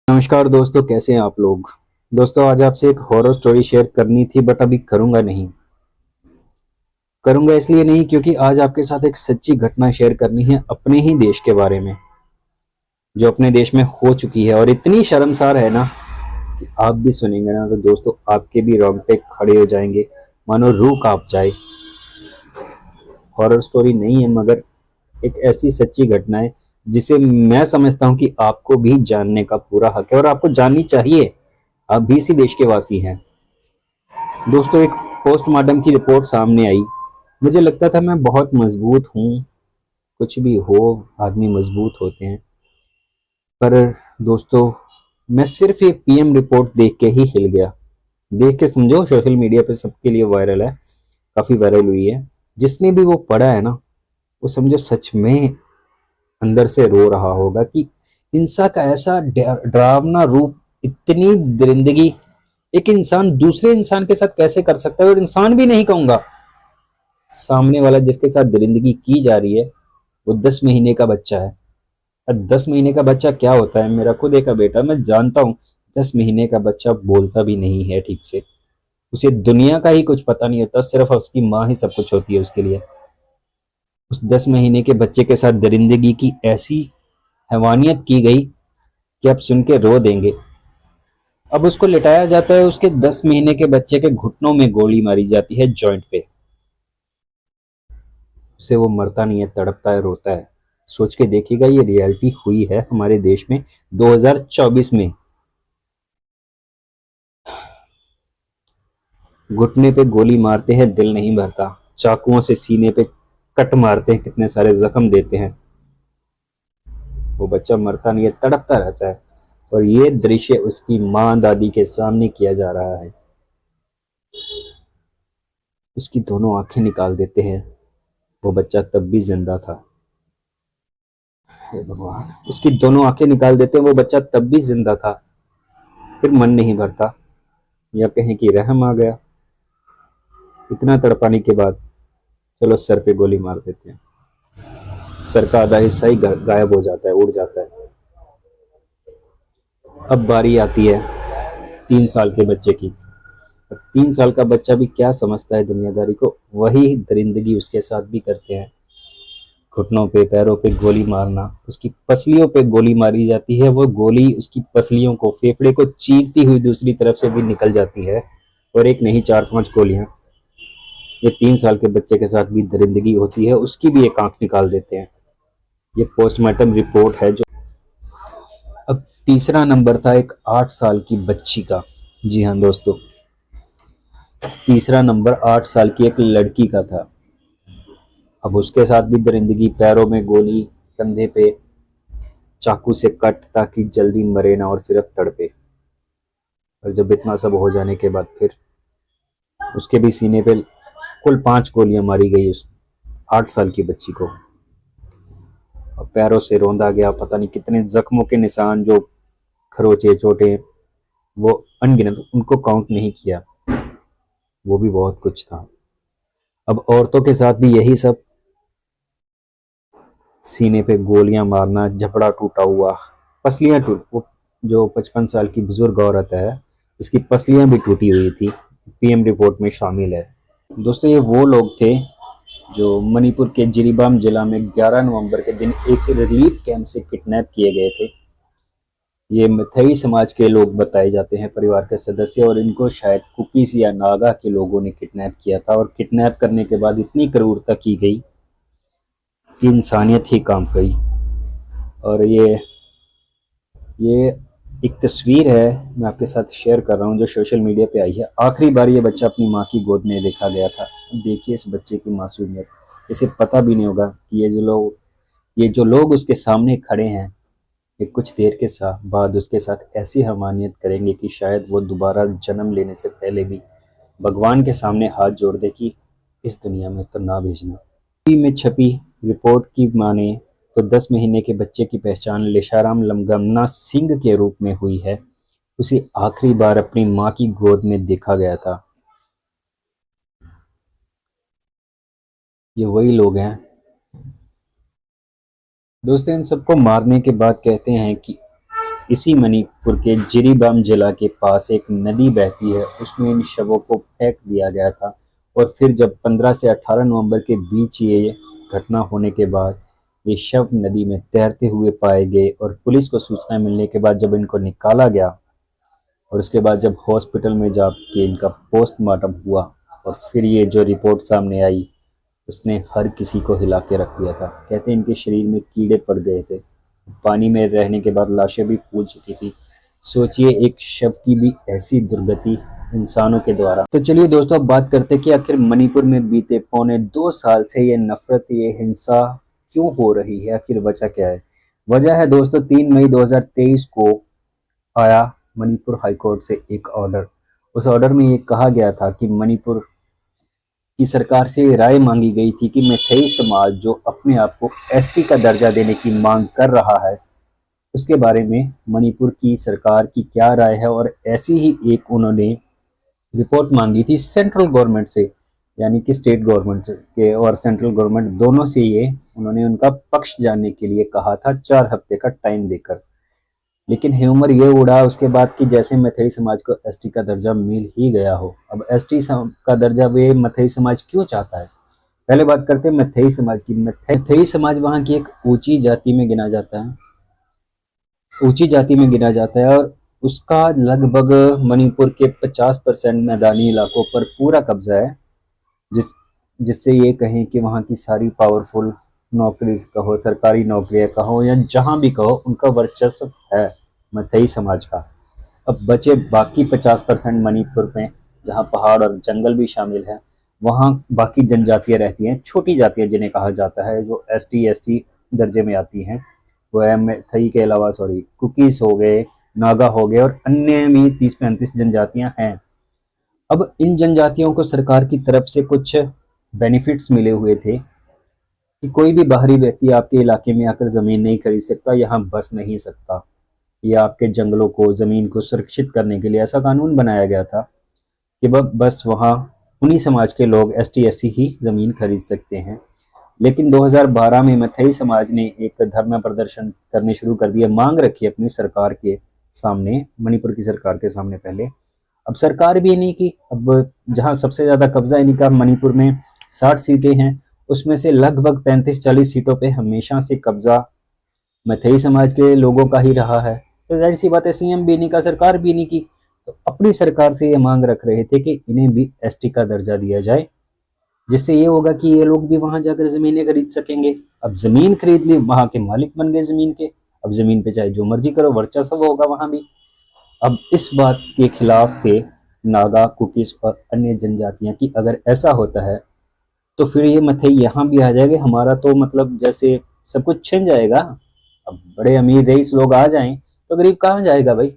नमस्कार दोस्तों, कैसे हैं आप लोग। दोस्तों, आज आपसे एक हॉरर स्टोरी शेयर करनी थी, बट अभी करूंगा नहीं। करूंगा इसलिए नहीं क्योंकि आज आपके साथ एक सच्ची घटना शेयर करनी है अपने ही देश के बारे में, जो अपने देश में हो चुकी है और इतनी शर्मसार है ना कि आप भी सुनेंगे ना तो दोस्तों आपके भी रोंगटे खड़े हो जाएंगे, मानो रूह कांप जाए। हॉरर स्टोरी नहीं है, मगर एक ऐसी सच्ची घटना है जिसे मैं समझता हूं कि आपको भी जानने का पूरा हक है और आपको जाननी चाहिए। आप भी इसी देश के वासी हैं। दोस्तों, एक पोस्टमार्टम की रिपोर्ट सामने आई। मुझे लगता था मैं बहुत मजबूत हूँ। कुछ भी हो, आदमी मजबूत होते हैं। पर दोस्तों, मैं सिर्फ ये पीएम रिपोर्ट देख के ही हिल गया। देख के समझो, सोशल मीडिया पे सबके लिए वायरल है, काफी वायरल हुई है। जिसने भी वो पढ़ा है ना, वो समझो सच में अंदर से रो रहा होगा कि इंसान का ऐसा डरावना रूप, इतनी दरिंदगी एक इंसान दूसरे इंसान के साथ कैसे कर सकता है। और इंसान भी नहीं कहूंगा, सामने वाला जिसके साथ दरिंदगी की जा रही है वो 10 महीने का बच्चा है। अब 10 महीने का बच्चा क्या होता है, मेरा खुद एक बेटा, मैं जानता हूँ। 10 महीने का बच्चा बोलता भी नहीं है ठीक से। उसे दुनिया का ही कुछ पता नहीं होता, सिर्फ उसकी माँ ही सब कुछ होती है उसके लिए। उस 10 महीने के बच्चे के साथ दरिंदगी की ऐसी हैवानियत की गई कि आप सुन के रो देंगे। अब उसको लिटाया जाता है, उसके 10 महीने के बच्चे के घुटनों में गोली मारी जाती है, जॉइंट पे। उससे वो मरता नहीं है, तड़पता है, रोता है। सोच के देखिएगा, ये रियलिटी हुई है हमारे देश में 2024 में। घुटने पे गोली मारते हैं, दिल नहीं भरता। चाकुओं से सीने पे कट मारते हैं, कितने सारे जख्म देते हैं। वो बच्चा मरता नहीं है, तड़पता रहता है। और ये दृश्य उसकी माँ दादी के सामने किया जा रहा है। उसकी दोनों आंखें निकाल देते हैं। वो बच्चा तब भी जिंदा था। हे भगवान, उसकी दोनों आंखें निकाल देते हैं, वो बच्चा तब भी जिंदा था। फिर मन नहीं भरता, या कहें कि रहम आ गया। इतना तड़पाने के बाद चलो सर पे गोली मार देते हैं। सर का आधा हिस्सा ही गायब हो जाता है, उड़ जाता है। अब बारी आती है 3 साल के बच्चे की। अब 3 साल का बच्चा भी क्या समझता है दुनियादारी को, वही दरिंदगी उसके साथ भी करते हैं। घुटनों पे, पैरों पे गोली मारना, उसकी पसलियों पे गोली मारी जाती है। वो गोली उसकी पसलियों को, फेफड़े को चीरती हुई दूसरी तरफ से भी निकल जाती है। और एक नहीं, 4-5 गोलियां। ये 3 साल के बच्चे के साथ भी दरिंदगी होती है, उसकी भी एक आंख निकाल देते हैं। ये पोस्टमार्टम रिपोर्ट है जो। अब तीसरा नंबर था एक 8 साल की बच्ची का। जी हाँ दोस्तों, तीसरा नंबर 8 साल की एक लड़की का था। अब उसके साथ भी दरिंदगी, पैरों में गोली, कंधे पे चाकू से कट ताकि जल्दी मरे ना और सिर्फ तड़पे। और जब इतना सब हो जाने के बाद फिर उसके भी सीने पे कुल 5 गोलियां मारी गई उस 8 साल की बच्ची को। और पैरों से रौंदा गया, पता नहीं कितने जख्मों के निशान, जो खरोचे चोटें, वो अनगिनत, उनको काउंट नहीं किया। वो भी बहुत कुछ था। अब औरतों के साथ भी यही सब, सीने पे गोलियां मारना, जबड़ा टूटा हुआ, पसलियां टूट, वो जो 55 साल की बुजुर्ग औरत है, उसकी पसलियां भी टूटी हुई थी, पीएम रिपोर्ट में शामिल है। दोस्तों, ये वो लोग थे जो मणिपुर के जिरीबाम जिला में 11 नवंबर के दिन एक रिलीफ कैंप से किडनैप किए गए थे। ये मैथई समाज के लोग बताए जाते हैं, परिवार के सदस्य, और इनको शायद कुकीज या नागा के लोगों ने किडनैप किया था। और किडनैप करने के बाद इतनी क्रूरता की गई कि इंसानियत ही काम गई। और ये एक तस्वीर है, मैं आपके साथ शेयर कर रहा हूँ, जो सोशल मीडिया पे आई है। आखिरी बार ये बच्चा अपनी माँ की गोद में देखा गया था। देखिए इस बच्चे की मासूमियत। इसे पता भी नहीं होगा कि ये जो लोग उसके सामने खड़े हैं, ये कुछ देर के साथ बाद उसके साथ ऐसी हमानियत करेंगे कि शायद वो दोबारा जन्म लेने से पहले भी भगवान के सामने हाथ जोड़ दे कि इस दुनिया में तो ना भेजना। टीवी में छपी रिपोर्ट की माने तो 10 महीने के बच्चे की पहचान लिशाराम लमगमना सिंह के रूप में हुई है। उसे आखिरी बार अपनी मां की गोद में देखा गया था। ये वही लोग हैं दोस्तों, इन सबको मारने के बाद कहते हैं कि इसी मणिपुर के जिरीबाम जिला के पास एक नदी बहती है, उसमें इन शवों को फेंक दिया गया था। और फिर जब 15 से 18 नवंबर के बीच ये घटना होने के बाद ये शव नदी में तैरते हुए पाए गए और पुलिस को सूचना मिलने के बाद जब इनको निकाला गया और उसके बाद जब हॉस्पिटल में जाके इनका पोस्टमार्टम हुआ और फिर ये जो रिपोर्ट सामने आई उसने हर किसी को हिला के रख दिया था। कहते हैं इनके शरीर में कीड़े पड़ गए थे, पानी में रहने के बाद लाशें भी फूल चुकी थी। सोचिए एक शव की भी ऐसी दुर्गति इंसानों के द्वारा। तो चलिए दोस्तों अब बात करते हैं कि आखिर मणिपुर में बीते पौने 2 साल से ये नफरत, ये हिंसा क्यों हो रही है, आखिर वजह क्या है। वजह है दोस्तों 3 मई 2023 को आया मणिपुर हाईकोर्ट से एक ऑर्डर। उस ऑर्डर में ये कहा गया था कि मणिपुर की सरकार से राय मांगी गई थी कि मैथई समाज जो अपने आप को एसटी का दर्जा देने की मांग कर रहा है उसके बारे में मणिपुर की सरकार की क्या राय है। और ऐसी ही एक उन्होंने रिपोर्ट मांगी थी सेंट्रल गवर्नमेंट से, यानी कि स्टेट गवर्नमेंट के और सेंट्रल गवर्नमेंट दोनों से ये उन्होंने उनका पक्ष जानने के लिए कहा था 4 हफ्ते का टाइम देकर। लेकिन ह्यूमर ये उड़ा उसके बाद कि जैसे मैथई समाज को एसटी का दर्जा मिल ही गया हो। अब एसटी का दर्जा वे मैथई समाज क्यों चाहता है, पहले बात करते हैं मैथई समाज की। मैथई समाज वहाँ की एक ऊंची जाति में गिना जाता है, ऊंची जाति में गिना जाता है और उसका लगभग मणिपुर के 50% मैदानी इलाकों पर पूरा कब्जा है। जिससे ये कहें कि वहाँ की सारी पावरफुल नौकरी कहो, सरकारी नौकरियां कहो या जहाँ भी कहो, उनका वर्चस्व है मैथई समाज का। अब बचे बाकी 50% मणिपुर में जहाँ पहाड़ और जंगल भी शामिल है, वहाँ बाकी जनजातियां रहती हैं, छोटी जातियां जिन्हें कहा जाता है, जो एसटी एससी दर्जे में आती हैं। वो है मैथई के अलावा कुकीज हो गए, नागा हो गए और अन्य भी 30-35 जनजातियां हैं। अब इन जनजातियों को सरकार की तरफ से कुछ बेनिफिट्स मिले हुए थे कि कोई भी बाहरी व्यक्ति आपके इलाके में आकर ज़मीन नहीं खरीद सकता, यहाँ बस नहीं सकता। या आपके जंगलों को, ज़मीन को सुरक्षित करने के लिए ऐसा कानून बनाया गया था कि बस वहाँ उन्हीं समाज के लोग एसटी एससी ही ज़मीन खरीद सकते हैं। लेकिन 2012 में मैथई समाज ने एक धरना प्रदर्शन करने शुरू कर दिया, मांग रखी अपनी सरकार के सामने, मणिपुर की सरकार के सामने पहले। अब सरकार भी इन्हीं की, अब जहाँ सबसे ज़्यादा कब्जा इन्हीं का, मणिपुर में 60 सीटें हैं, उसमें से लगभग 35-40 सीटों पे हमेशा से कब्जा मैथई समाज के लोगों का ही रहा है। तो जाहिर सी बात है सीएम भी इन्हीं का, सरकार भी इन्हीं की। तो अपनी सरकार से ये मांग रख रहे थे कि इन्हें भी एसटी का दर्जा दिया जाए, जिससे ये होगा कि ये लोग भी वहां जाकर जमीनें खरीद सकेंगे। अब जमीन खरीद ली, वहां के मालिक बन गए जमीन के, अब जमीन पे चाहे जो मर्जी करो, वर्चस्व होगा वहां भी। अब इस बात के खिलाफ थे नागा, कुकीज और अन्य जनजातियां कि अगर ऐसा होता है तो फिर ये मैथई यहाँ भी आ जाएंगे, हमारा तो मतलब जैसे सब कुछ छिन जाएगा। अब बड़े अमीर रईस लोग आ जाएं तो गरीब कहाँ जाएगा भाई।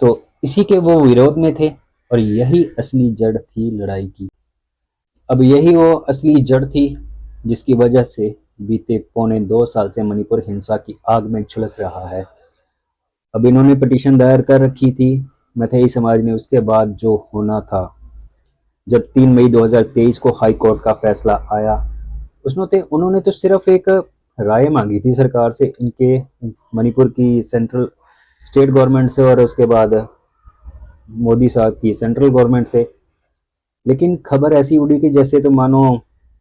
तो इसी के वो विरोध में थे और यही असली जड़ थी लड़ाई की। अब यही वो असली जड़ थी जिसकी वजह से बीते पौने 2 साल से मणिपुर हिंसा की आग में झुलस रहा है। अब इन्होंने पिटीशन दायर कर रखी थी मैथई समाज ने। उसके बाद जो होना था, जब 3 मई 2023 को हाई कोर्ट का फैसला आया, उसमें उन्होंने तो सिर्फ एक राय मांगी थी सरकार से, इनके मणिपुर की सेंट्रल स्टेट गवर्नमेंट से और उसके बाद मोदी साहब की सेंट्रल गवर्नमेंट से। लेकिन खबर ऐसी उड़ी कि जैसे तो मानो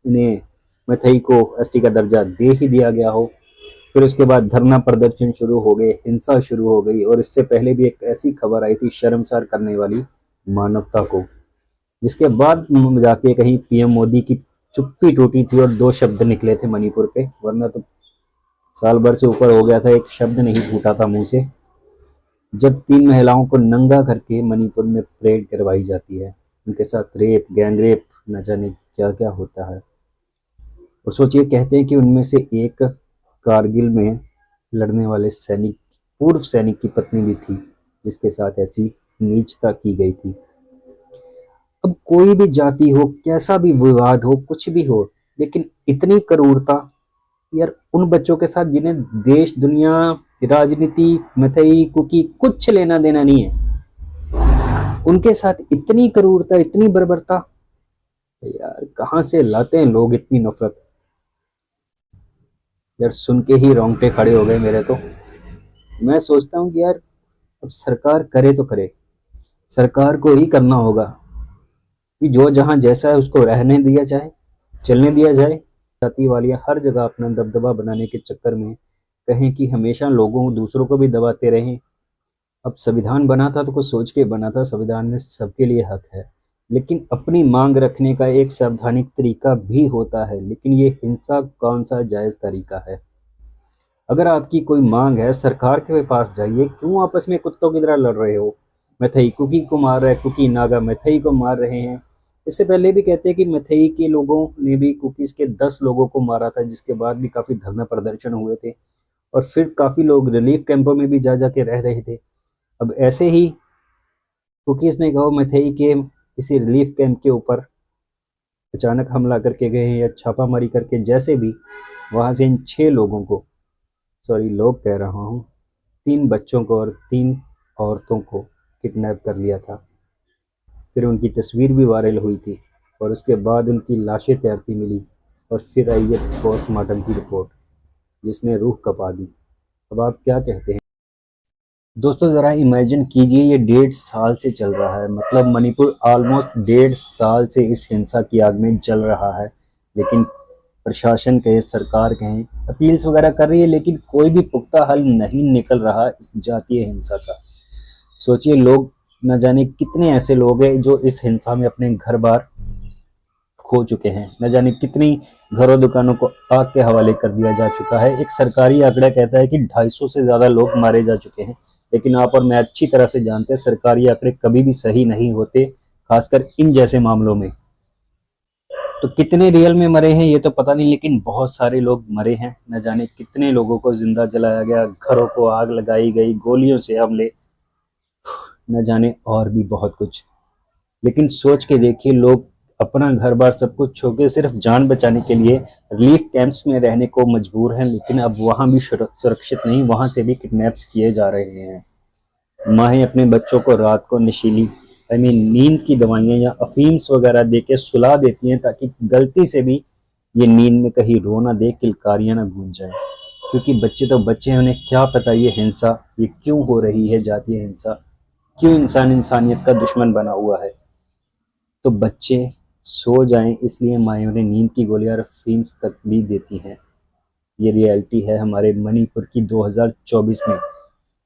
इन्हें मैथई को एसटी का दर्जा दे ही दिया गया हो। फिर उसके बाद धरना प्रदर्शन शुरू हो गए, हिंसा शुरू हो गई। और इससे पहले भी एक ऐसी खबर आई थी शर्मसार करने वाली मानवता को, जिसके बाद जाके कहीं पीएम मोदी की चुप्पी टूटी थी और 2 शब्द निकले थे मणिपुर पे, वरना तो साल भर से ऊपर हो गया था, एक शब्द नहीं फूटा था मुंह से। जब 3 महिलाओं को नंगा करके मणिपुर में परेड करवाई जाती है, उनके साथ रेप, गैंग रेप, न जाने क्या क्या होता है। और सोचिए, कहते हैं कि उनमें से एक कारगिल में लड़ने वाले सैनिक, पूर्व सैनिक की पत्नी भी थी, जिसके साथ ऐसी नीचता की गई थी। अब कोई भी जाति हो, कैसा भी विवाद हो, कुछ भी हो, लेकिन इतनी क्रूरता यार उन बच्चों के साथ जिन्हें देश, दुनिया, राजनीति, मैथई, कुकी कुछ लेना देना नहीं है, उनके साथ इतनी क्रूरता, इतनी बर्बरता, यार कहाँ से लाते हैं लोग इतनी नफरत। यार सुन के ही रोंगटे खड़े हो गए मेरे तो। मैं सोचता हूँ कि यार अब सरकार करे तो करे, सरकार को ही करना होगा कि जो जहाँ जैसा है उसको रहने दिया जाए, चलने दिया जाए। जाति वालियाँ हर जगह अपना दबदबा बनाने के चक्कर में कहें कि हमेशा लोगों दूसरों को भी दबाते रहें। अब संविधान बना था तो कुछ सोच के बना था, संविधान में सबके लिए हक है, लेकिन अपनी मांग रखने का एक संवैधानिक तरीका भी होता है। लेकिन ये हिंसा कौन सा जायज तरीका है? अगर आपकी कोई मांग है, सरकार के पास जाइए, क्यों आपस में कुत्तों की तरह लड़ रहे हो? मैथई कुकी को मार रहा है, कुकी नागा मैथई को मार रहे हैं। इससे पहले भी कहते हैं कि मैथई के लोगों ने भी कुकीज के 10 लोगों को मारा था, जिसके बाद भी काफी धरना प्रदर्शन हुए थे, और फिर काफी लोग रिलीफ कैंपों में भी जा जाके रह रहे थे। अब ऐसे ही कुकीज ने कहो मैथई के किसी रिलीफ कैंप के ऊपर अचानक हमला करके गए या छापामारी करके, जैसे भी वहां से इन 6 लोगों को, सॉरी लोग कह रहा हूँ, 3 बच्चों को और 3 औरतों को किडनैप कर लिया था। फिर उनकी तस्वीर भी वायरल हुई थी और उसके बाद उनकी लाशें तैरती मिली, और फिर आई है पोस्टमार्टम की रिपोर्ट जिसने रूह कपा दी। अब आप क्या कहते हैं दोस्तों? ज़रा इमेजिन कीजिए, ये 1.5 साल से चल रहा है, मतलब मणिपुर ऑलमोस्ट 1.5 साल से इस हिंसा की आग में जल रहा है। लेकिन प्रशासन कहे, सरकार कहें, अपील्स वगैरह कर रही है, लेकिन कोई भी पुख्ता हल नहीं निकल रहा इस जातीय हिंसा का। सोचिए, लोग न जाने कितने ऐसे लोग हैं जो इस हिंसा में अपने घर बार खो चुके हैं, न जाने कितनी घरों दुकानों को आग के हवाले कर दिया जा चुका है। एक सरकारी आंकड़ा कहता है कि 250 से ज्यादा लोग मारे जा चुके हैं, लेकिन आप और मैं अच्छी तरह से जानते हैं सरकारी आंकड़े कभी भी सही नहीं होते, खासकर इन जैसे मामलों में। तो कितने रियल में मरे हैं ये तो पता नहीं, लेकिन बहुत सारे लोग मरे हैं। न जाने कितने लोगों को जिंदा जलाया गया, घरों को आग लगाई गई, गोलियों से हमले, न जाने और भी बहुत कुछ। लेकिन सोच के देखिए, लोग अपना घर बार सब कुछ छोड़ के सिर्फ जान बचाने के लिए रिलीफ कैंप्स में रहने को मजबूर हैं, लेकिन अब वहां भी सुरक्षित नहीं, वहां से भी किडनैप्स किए जा रहे हैं। माहें अपने बच्चों को रात को नशीली नींद की दवाइयां या अफीम्स वगैरह दे के सुला देती हैं, ताकि गलती से भी ये नींद में कहीं रो ना दे, किलकारियां ना गूंज जाए। क्योंकि बच्चे तो बच्चे हैं, उन्हें क्या पता ये हिंसा ये क्यों हो रही है, जातीय हिंसा क्यों इंसान इंसानियत का दुश्मन बना हुआ है। तो बच्चे सो जाएं इसलिए माएँ उन्हें नींद की गोलियां और अफीम्स तक भी देती हैं। ये रियलिटी है हमारे मणिपुर की 2024 में।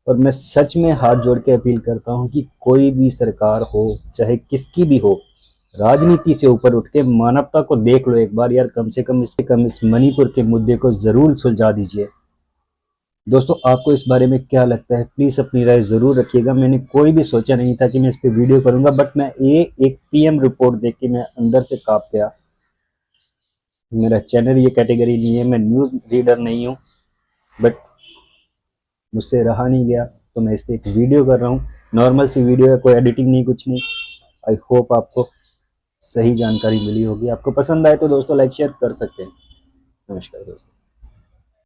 और मैं सच में हाथ जोड़ के अपील करता हूं कि कोई भी सरकार हो, चाहे किसकी भी हो, राजनीति से ऊपर उठ के मानवता को देख लो एक बार यार। कम से कम इस मणिपुर के मुद्दे को जरूर सुलझा दीजिए। दोस्तों, आपको इस बारे में क्या लगता है? प्लीज अपनी राय जरूर रखिएगा। मैंने कोई भी सोचा नहीं था कि मैं इस पे वीडियो करूंगा, बट मैं ये एक पीएम रिपोर्ट देख के मैं अंदर से कांप गया। मेरा चैनल ये कैटेगरी नहीं है, मैं न्यूज़ रीडर नहीं हूँ, बट मुझसे रहा नहीं गया तो मैं इस पर एक वीडियो कर रहा हूँ। नॉर्मल सी वीडियो है, कोई एडिटिंग नहीं, कुछ नहीं। आई होप आपको सही जानकारी मिली होगी। आपको पसंद आए तो दोस्तों लाइक शेयर कर सकते हैं। नमस्कार दोस्तों।